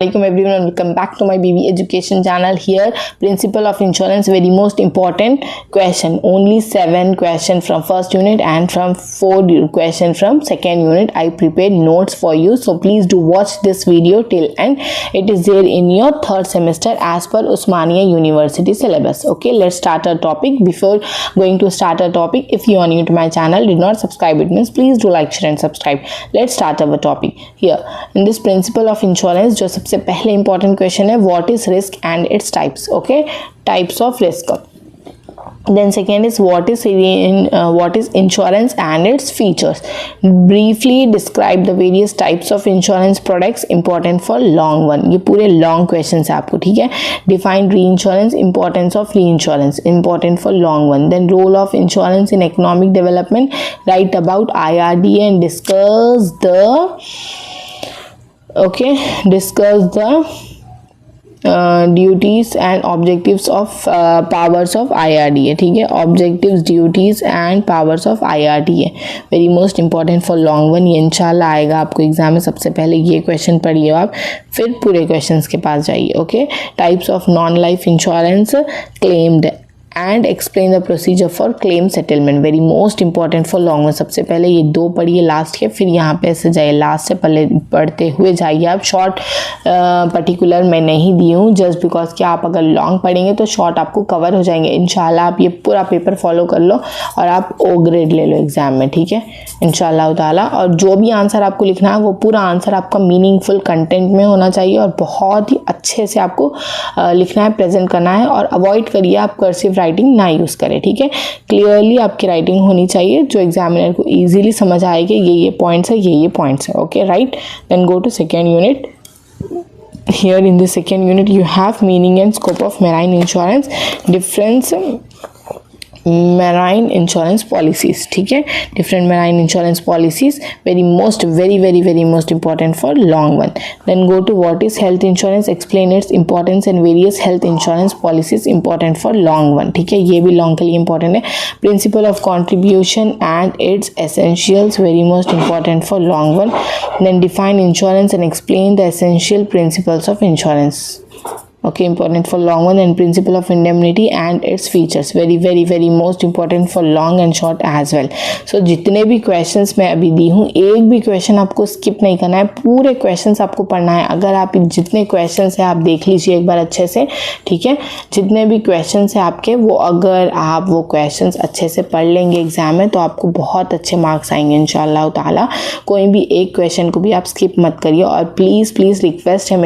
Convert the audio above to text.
Welcome everyone, welcome back to my BB education channel. Here principle of insurance, very most important question. Only 7 question from first unit and from 4 question from second unit. I prepared notes for you, so please do watch this video till end. It is there in your third semester as per Osmania University syllabus. Okay, let's start our topic. Before going to start our topic, if you are new to my channel, did not subscribe, it means please do like, share and subscribe. Let's start our topic. Here in this principle of insurance, जो सबसे पहले important question है, what is risk and its types. Okay, types of risk. Then second is what is insurance and its features. Briefly describe the various types of insurance products, important for long one. ये पूरे long questions है आपको, ठीक है. Define reinsurance, importance of reinsurance, important for long one. Then role of insurance in economic development, write about IRDA and discuss the duties and objectives of powers of IRDA. ठीक है, objectives, duties and powers of IRDA, very most important for long one. ये इंशाल्लाह आएगा आपको exam में. सबसे पहले ये क्वेश्चन पढ़िए आप, फिर पूरे क्वेश्चंस के पास जाइए. Okay, types of non life insurance, claimed and explain the procedure for claim settlement, very most important for long one. सबसे पहले ये 2 पढ़िए लास्ट के, फिर यहाँ पे ऐसे जाइए, लास्ट से पहले पढ़ते हुए जाइए आप. शॉर्ट पर्टिकुलर मैं नहीं दी हूँ जस्ट बिकॉज कि आप अगर लॉन्ग पढ़ेंगे तो शॉर्ट आपको कवर हो जाएंगे. इंशाल्लाह आप ये पूरा पेपर फॉलो कर लो और आप O ग्रेड ले लो एग्जाम में, ठीक है, इंशाल्लाह ताला. और जो भी आंसर आपको लिखना है वो पूरा आंसर आपका मीनिंगफुल कंटेंट में होना चाहिए और बहुत ही अच्छे से आपको लिखना है, प्रेजेंट करना है. और अवॉइड करिए आप कर्सिव राइटिंग ना यूज़ करें, ठीक है. क्लियरली आपकी राइटिंग होनी चाहिए जो एग्जामिनर को इजीली समझ आएगी. ये पॉइंट्स है, ये पॉइंट्स है. Okay, right. Then go to second unit. Here in the second unit you have meaning and scope of marine insurance, difference marine insurance policies, ठीक है, different marine insurance policies, very most important for long one. Then go to what is health insurance, explain its importance and various health insurance policies, important for long one, ठीक है, ये भी long के लिए important है. Principle of contribution and its essentials, very most important for long one. Then define insurance and explain the essential principles of insurance. Okay, important for long one. And principle of indemnity and its features, very most important for long and short as well. So जितने भी questions मैं अभी दी हूँ, एक भी question आपको skip नहीं करना है, पूरे questions आपको पढ़ना है. अगर आप जितने questions है आप देख लीजिए एक बार अच्छे से, ठीक है. जितने भी questions है आपके, वो अगर आप वो questions अच्छे से पढ़ लेंगे एग्जाम में तो आपको बहुत अच्छे मार्क्स आएंगे इंशाल्लाह ताला. कोई भी एक question को भी आप skip मत करिए. और प्लीज़ रिक्वेस्ट है